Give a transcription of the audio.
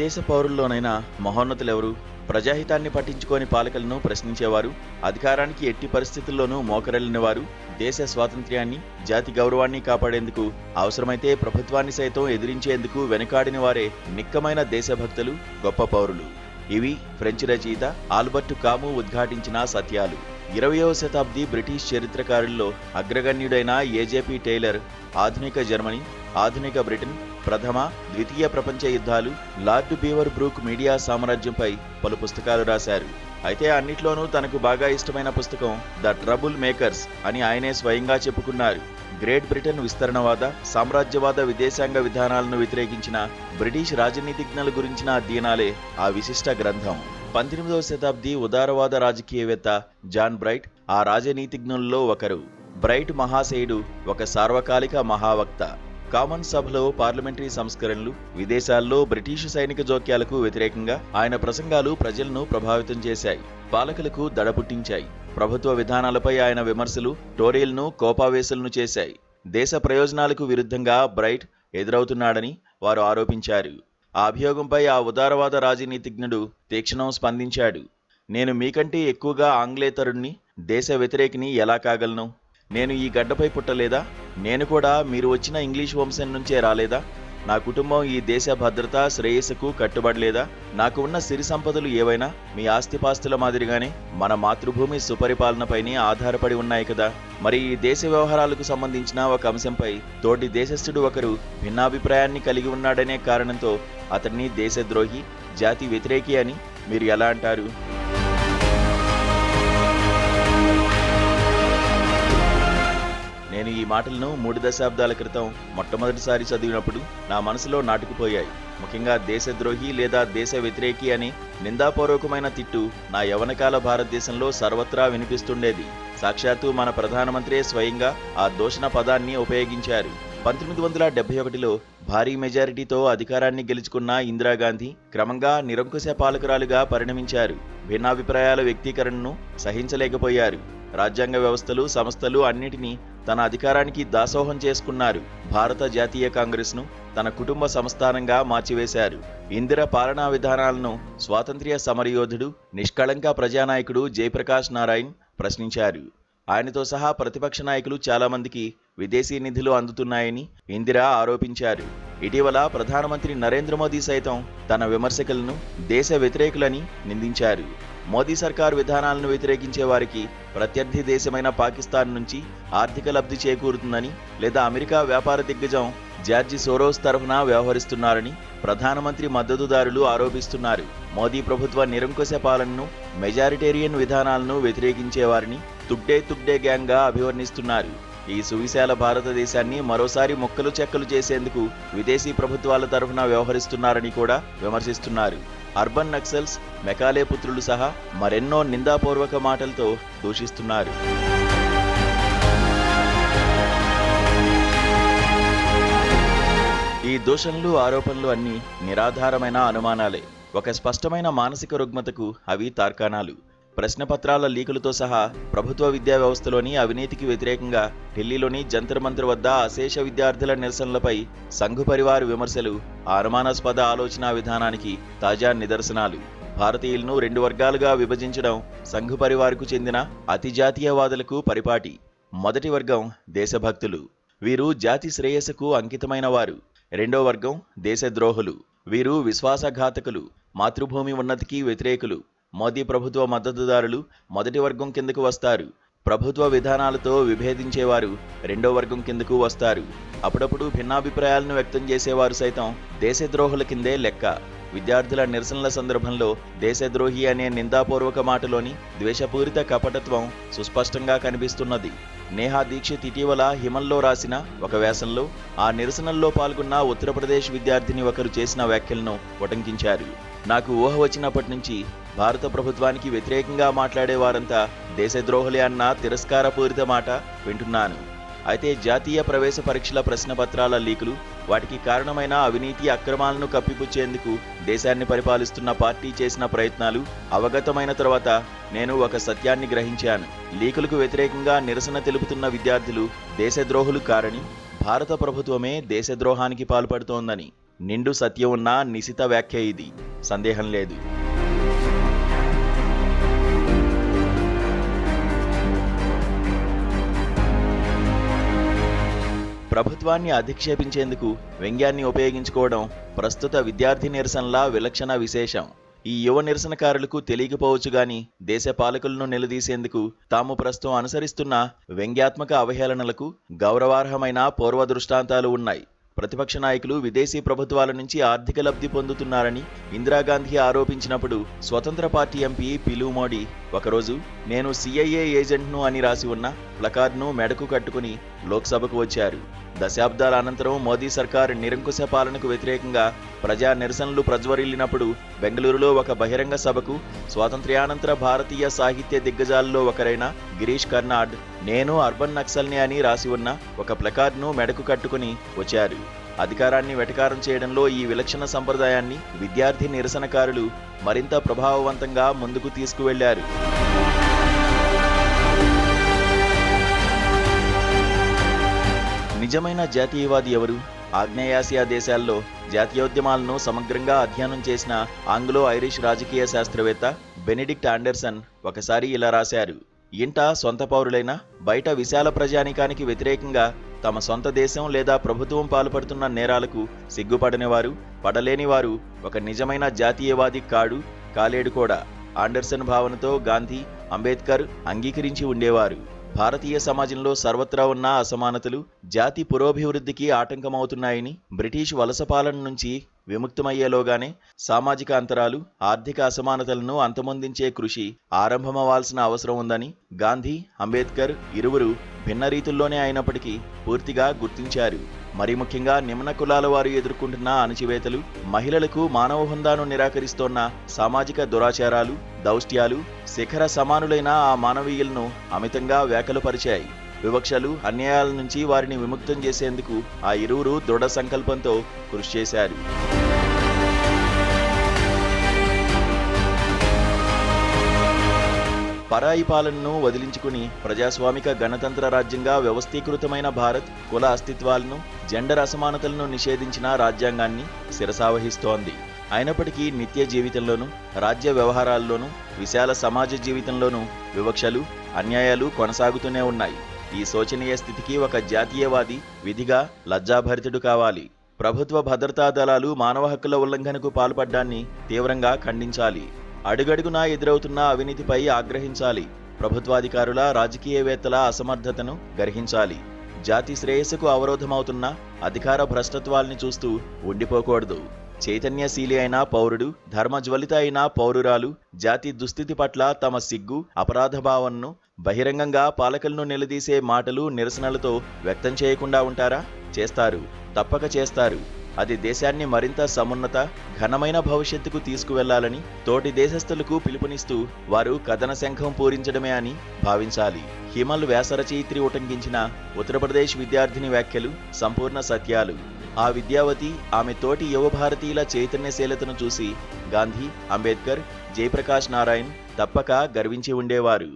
దేశ పౌరుల్లోనైనా మహోన్నతులెవరు? ప్రజాహితాన్ని పట్టించుకోని పాలకులను ప్రశ్నించేవారు, అధికారానికి ఎట్టి పరిస్థితుల్లోనూ మోకరిల్లినవారు, దేశ స్వాతంత్ర్యాన్ని, జాతి గౌరవాన్ని కాపాడేందుకు, అవసరమైతే ప్రభుత్వాన్ని సైతం ఎదిరించేందుకు వెనుకాడిన వారే నిక్కమైన దేశభక్తులు, గొప్ప పౌరులు. ఇవి ఫ్రెంచ్ రచయిత ఆల్బర్ట్ కాము ఉద్ఘాటించిన సత్యాలు. 20వ శతాబ్ది బ్రిటిష్ చరిత్రకారుల్లో అగ్రగణ్యుడైన ఏజేపీ టేలర్ ఆధునిక జర్మనీ, ఆధునిక బ్రిటన్, ప్రథమ, ద్వితీయ ప్రపంచ యుద్ధాలు, లార్డ్ బీవర్ బ్రూక్ మీడియా సామ్రాజ్యంపై పలు పుస్తకాలు రాశారు. అయితే అన్నిట్లోనూ తనకు బాగా ఇష్టమైన పుస్తకం ద ట్రబుల్ మేకర్స్ అని ఆయనే స్వయంగా చెప్పుకున్నారు. గ్రేట్ బ్రిటన్ విస్తరణవాద, సామ్రాజ్యవాద విదేశాంగ విధానాలను వ్యతిరేకించిన బ్రిటిష్ రాజనీతిజ్ఞుల గురించిన అధ్యయనాలే ఆ విశిష్ట గ్రంథం. 18వ శతాబ్ది ఉదారవాద రాజకీయవేత్త జాన్ బ్రైట్ ఆ రాజనీతిజ్ఞుల్లో ఒకరు. బ్రైట్ మహాశయుడు ఒక సార్వకాలిక మహావక్త. కామన్ సభలో పార్లమెంటరీ సంస్కరణలు, విదేశాల్లో బ్రిటిషు సైనిక జోక్యాలకు వ్యతిరేకంగా ఆయన ప్రసంగాలు ప్రజలను ప్రభావితం చేశాయి, పాలకులకు దడ పుట్టించాయి. ప్రభుత్వ విధానాలపై ఆయన విమర్శలు టోరీలను కోపావేశులను చేశాయి. దేశ ప్రయోజనాలకు విరుద్ధంగా బ్రైట్ ఎదురవుతున్నాడని వారు ఆరోపించారు. ఆ అభియోగంపై ఆ ఉదారవాద రాజనీతిజ్ఞుడు తీక్షణం స్పందించాడు. నేను మీకంటే ఎక్కువగా ఆంగ్లేతరుణ్ణి, దేశ వ్యతిరేకిని ఎలా కాగలను? నేను ఈ గడ్డపై పుట్టలేదా? నేను కూడా మీరు వచ్చిన ఇంగ్లీష్ వంశం నుంచే రాలేదా? నా కుటుంబం ఈ దేశ భద్రత, శ్రేయస్సుకు కట్టుబడలేదా? నాకు ఉన్న సిరి సంపదలు ఏవైనా మీ ఆస్తిపాస్తుల మాదిరిగానే మన మాతృభూమి సుపరిపాలనపైనే ఆధారపడి ఉన్నాయి కదా. మరి ఈ దేశ వ్యవహారాలకు సంబంధించిన ఒక అంశంపై తోటి దేశస్థుడు ఒకరు భిన్నాభిప్రాయాన్ని కలిగి ఉన్నాడనే కారణంతో అతన్ని దేశద్రోహి, జాతి వ్యతిరేకి అని మీరు ఎలా అంటారు? నేను ఈ మాటలను 3 దశాబ్దాల క్రితం మొట్టమొదటిసారి చదివినప్పుడు నా మనసులో నాటుకుపోయాయి. ముఖ్యంగా దేశద్రోహి లేదా దేశ వ్యతిరేకి అనే నిందాపూర్వకమైన తిట్టు నా యవ్వనకాల భారతదేశంలో సర్వత్రా వినిపిస్తుండేది. సాక్షాత్తు మన ప్రధానమంత్రే స్వయంగా ఆ దూషణ పదాన్ని ఉపయోగించారు. 1971లో భారీ మెజారిటీతో అధికారాన్ని గెలుచుకున్న ఇందిరాగాంధీ క్రమంగా నిరంకుశ పాలకురాలుగా పరిణమించారు. భిన్నాభిప్రాయాల వ్యక్తీకరణను సహించలేకపోయారు. రాజ్యాంగ వ్యవస్థలు, సంస్థలు అన్నిటినీ తన అధికారానికి దాసోహం చేసుకున్నారు. భారత జాతీయ కాంగ్రెస్ను తన కుటుంబ సంస్థానంగా మార్చివేశారు. ఇందిర పాలనా విధానాలను స్వాతంత్ర్య సమరయోధుడు, నిష్కళంక ప్రజానాయకుడు జయప్రకాష్ నారాయణ్ ప్రశ్నించారు. ఆయనతో సహా ప్రతిపక్ష నాయకులు చాలామందికి విదేశీ నిధులు అందుతున్నాయని ఇందిర ఆరోపించారు. ఇటీవల ప్రధానమంత్రి నరేంద్ర మోదీ సైతం తన విమర్శకులను దేశ వ్యతిరేకులని నిందించారు. మోదీ సర్కారు విధానాలను వ్యతిరేకించే వారికి ప్రత్యర్థి దేశమైన పాకిస్తాన్ నుంచి ఆర్థిక లబ్ధి చేకూరుతుందని, లేదా అమెరికా వ్యాపార దిగ్గజం జార్జి సోరోస్ తరఫున వ్యవహరిస్తున్నారని ప్రధానమంత్రి మద్దతుదారులు ఆరోపిస్తున్నారు. మోదీ ప్రభుత్వ నిరంకుశ పాలనను, మెజారిటేరియన్ విధానాలను వ్యతిరేకించే వారిని తుగ్డే గ్యాంగ్గా అభివర్ణిస్తున్నారు. ఈ సువిశాల భారతదేశాన్ని మరోసారి ముక్కలు చెక్కలు చేసేందుకు విదేశీ ప్రభుత్వాల తరఫున వ్యవహరిస్తున్నారని కూడా విమర్శిస్తున్నారు. అర్బన్ నక్సల్స్, మెకాలే పుత్రులు సహా మరెన్నో నిందాపూర్వక మాటలతో దూషిస్తున్నారు. ఈ దూషణలు, ఆరోపణలు అన్నీ నిరాధారమైన అనుమానాలే. ఒక స్పష్టమైన మానసిక రుగ్మతకు అవి తార్కాణాలు. ప్రశ్నపత్రాల లీకులతో సహా ప్రభుత్వ విద్యా వ్యవస్థలోని అవినీతికి వ్యతిరేకంగా ఢిల్లీలోని జంతర్ మంతర్ వద్ద అశేష విద్యార్థుల నిరసనలపై సంఘ్ పరివార్ విమర్శలు ఆ అనుమానాస్పద ఆలోచనా విధానానికి తాజా నిదర్శనాలు. భారతీయులను 2 వర్గాలుగా విభజించడం సంఘ్ పరివార్కు చెందిన అతిజాతీయవాదులకు పరిపాటి. మొదటి వర్గం దేశభక్తులు. వీరు జాతి శ్రేయస్సుకు అంకితమైన వారు. రెండో వర్గం దేశద్రోహులు. వీరు విశ్వాసఘాతకులు, మాతృభూమి ఉన్నతికి వ్యతిరేకులు. మోదీ ప్రభుత్వ మద్దతుదారులు మొదటి వర్గం కిందకు వస్తారు. ప్రభుత్వ విధానాలతో విభేదించేవారు రెండో వర్గం కిందకు వస్తారు. అప్పుడప్పుడు భిన్నాభిప్రాయాలను వ్యక్తం చేసేవారు సైతం దేశద్రోహుల కిందే లెక్క. విద్యార్థుల నిరసనల సందర్భంలో దేశద్రోహి అనే నిందాపూర్వక మాటలోని ద్వేషపూరిత కపటత్వం సుస్పష్టంగా కనిపిస్తున్నది. నేహా దీక్షిత్ ఇటీవల హిమల్లో రాసిన ఒక వ్యాసంలో ఆ నిరసనల్లో పాల్గొన్న ఉత్తరప్రదేశ్ విద్యార్థిని ఒకరు చేసిన వ్యాఖ్యలను ఉటంకించారు. నాకు ఊహ వచ్చినప్పటి నుంచి భారత ప్రభుత్వానికి వ్యతిరేకంగా మాట్లాడే వారంతా దేశద్రోహులే అన్న తిరస్కారపూరిత మాట వింటున్నాను. అయితే జాతీయ ప్రవేశ పరీక్షల ప్రశ్నపత్రాల లీకులు, వాటికి కారణమైన అవినీతి అక్రమాలను కప్పిపుచ్చేందుకు దేశాన్ని పరిపాలిస్తున్న పార్టీ చేసిన ప్రయత్నాలు అవగతమైన తర్వాత నేను ఒక సత్యాన్ని గ్రహించాను. లీకులకు వ్యతిరేకంగా నిరసన తెలుపుతున్న విద్యార్థులు దేశద్రోహులు కారని, భారత ప్రభుత్వమే దేశద్రోహానికి పాల్పడుతోందని. నిండు సత్యం ఉన్న నిశిత వ్యాఖ్య ఇది, సందేహం లేదు. ప్రభుత్వాన్ని అధిక్షేపించేందుకు వ్యంగ్యాన్ని ఉపయోగించుకోవడం ప్రస్తుత విద్యార్థి నిరసనల విలక్షణ విశేషం. ఈ యువ నిరసనకారులకు తెలియకపోవచ్చు గాని దేశ పాలకులను నిలదీసేందుకు తాము ప్రస్తుతం అనుసరిస్తున్న వ్యంగ్యాత్మక అవహేళనలకు గౌరవార్హమైన పూర్వ దృష్టాంతాలు ఉన్నాయి. ప్రతిపక్ష నాయకులు విదేశీ ప్రభుత్వాల నుంచి ఆర్థిక లబ్ధి పొందుతున్నారని ఇందిరాగాంధీ ఆరోపించినప్పుడు స్వతంత్ర పార్టీ ఎంపీ పిలు మోడీ ఒకరోజు నేను CIA ఏజెంట్ను అని రాసి ఉన్న ప్లకార్డ్ను మెడకు కట్టుకుని లోక్సభకు వచ్చారు. దశాబ్దాల అనంతరం మోదీ సర్కార్ నిరంకుశ పాలనకు వ్యతిరేకంగా ప్రజా నిరసనలు ప్రజ్వరిల్లినప్పుడు బెంగళూరులో ఒక బహిరంగ సభకు స్వాతంత్ర్యానంతర భారతీయ సాహిత్య దిగ్గజాల్లో ఒకరైన గిరీష్ కర్నాడ్ నేను అర్బన్ నక్సల్ని అని రాసి ఉన్న ఒక ప్లకార్డ్ను మెడకు కట్టుకుని వచ్చారు. అధికారాన్ని వెటకారం చేయడంలో ఈ విలక్షణ సంప్రదాయాన్ని విద్యార్థి నిరసనకారులు మరింత ప్రభావవంతంగా ముందుకు తీసుకువెళ్లారు. నిజమైన జాతీయవాది ఎవరు? ఆగ్నేయాసియా దేశాల్లో జాతీయోద్యమాలను సమగ్రంగా అధ్యయనం చేసిన ఆంగ్లో ఐరిష్ రాజకీయ శాస్త్రవేత్త బెనెడిక్ట్ ఆండర్సన్ ఒకసారి ఇలా రాశారు: ఇంట సొంత పౌరులైన బయట విశాల ప్రజానీకానికి వ్యతిరేకంగా తమ సొంత దేశం లేదా ప్రభుత్వం పాల్పడుతున్న నేరాలకు సిగ్గుపడనివారు, పడలేనివారు ఒక నిజమైన జాతీయవాది కాలేడు కూడా. ఆండర్సన్ భావనతో గాంధీ, అంబేద్కర్ అంగీకరించి ఉండేవారు. భారతీయ సమాజంలో సర్వత్రా ఉన్న అసమానతలు జాతి పురోభివృద్ధికి ఆటంకమవుతున్నాయని, బ్రిటిష్ వలస పాలన నుంచి విముక్తమయ్యేలోగానే సామాజిక అంతరాలు, ఆర్థిక అసమానతలను అంతమొందించే కృషి ఆరంభమవ్వాల్సిన అవసరం ఉందని గాంధీ, అంబేద్కర్ ఇరువురు భిన్న రీతుల్లోనే అయినప్పటికీ పూర్తిగా గుర్తించారు. మరి ముఖ్యంగా నిమ్న కులాల వారు ఎదుర్కొంటున్న అణచివేతలు, మహిళలకు మానవ హుందాను నిరాకరిస్తోన్న సామాజిక దురాచారాలు, దౌష్ట్యాలు శిఖర సమానులైన ఆ మానవీయులను అమితంగా వ్యాఖ్యలుపరిచాయి. వివక్షలు, అన్యాయాల నుంచి వారిని విముక్తం చేసేందుకు ఆ ఇరువురు దృఢ సంకల్పంతో కృషి చేశారు. పరాయి పాలనను వదిలించుకుని ప్రజాస్వామిక గణతంత్ర రాజ్యంగా వ్యవస్థీకృతమైన భారత్ కుల అస్తిత్వాలను, జెండర్ అసమానతలను నిషేధించిన రాజ్యాంగాన్ని శిరసావహిస్తోంది. అయినప్పటికీ నిత్య జీవితంలోనూ, రాజ్య వ్యవహారాల్లోనూ, విశాల సమాజ జీవితంలోనూ వివక్షలు, అన్యాయాలు కొనసాగుతూనే ఉన్నాయి. ఈ శోచనీయ స్థితికి ఒక జాతీయవాది విధిగా లజ్జాభరితుడు కావాలి. ప్రభుత్వ భద్రతా దళాలు మానవ హక్కుల ఉల్లంఘనకు పాల్పడ్డాన్ని తీవ్రంగా ఖండించాలి. అడుగడుగునా ఎదురవుతున్న అవినీతిపై ఆగ్రహించాలి. ప్రభుత్వాధికారుల, రాజకీయవేత్తల అసమర్థతను గర్హించాలి. జాతి శ్రేయస్సుకు అవరోధమవుతున్న అధికార భ్రష్టత్వాల్ని చూస్తూ ఉండిపోకూడదు. చైతన్యశీలి అయిన పౌరుడు, ధర్మజ్వలిత అయిన పౌరురాలు జాతి దుస్థితి పట్ల తమ సిగ్గు, అపరాధ భావనను బహిరంగంగా పాలకులను నిలదీసే మాటలు, నిరసనలతో వ్యక్తం చేయకుండా ఉంటారా? చేస్తారు, తప్పక చేస్తారు. అది దేశాన్ని మరింత సమున్నత, ఘనమైన భవిష్యత్తుకు తీసుకువెళ్లాలని తోటి దేశస్థులకు పిలుపునిస్తూ వారు కథన శంఖం పూరించడమే అని భావించాలి. హిమల్ వ్యాసరచయిత్రి ఉటంకించిన ఉత్తరప్రదేశ్ విద్యార్థిని వ్యాఖ్యలు సంపూర్ణ సత్యాలు. ఆ విద్యావతి, ఆమె తోటి యువ భారతీయుల చైతన్యశీలతను చూసి గాంధీ, అంబేద్కర్, జయప్రకాష్ నారాయణ్ తప్పక గర్వించి ఉండేవారు.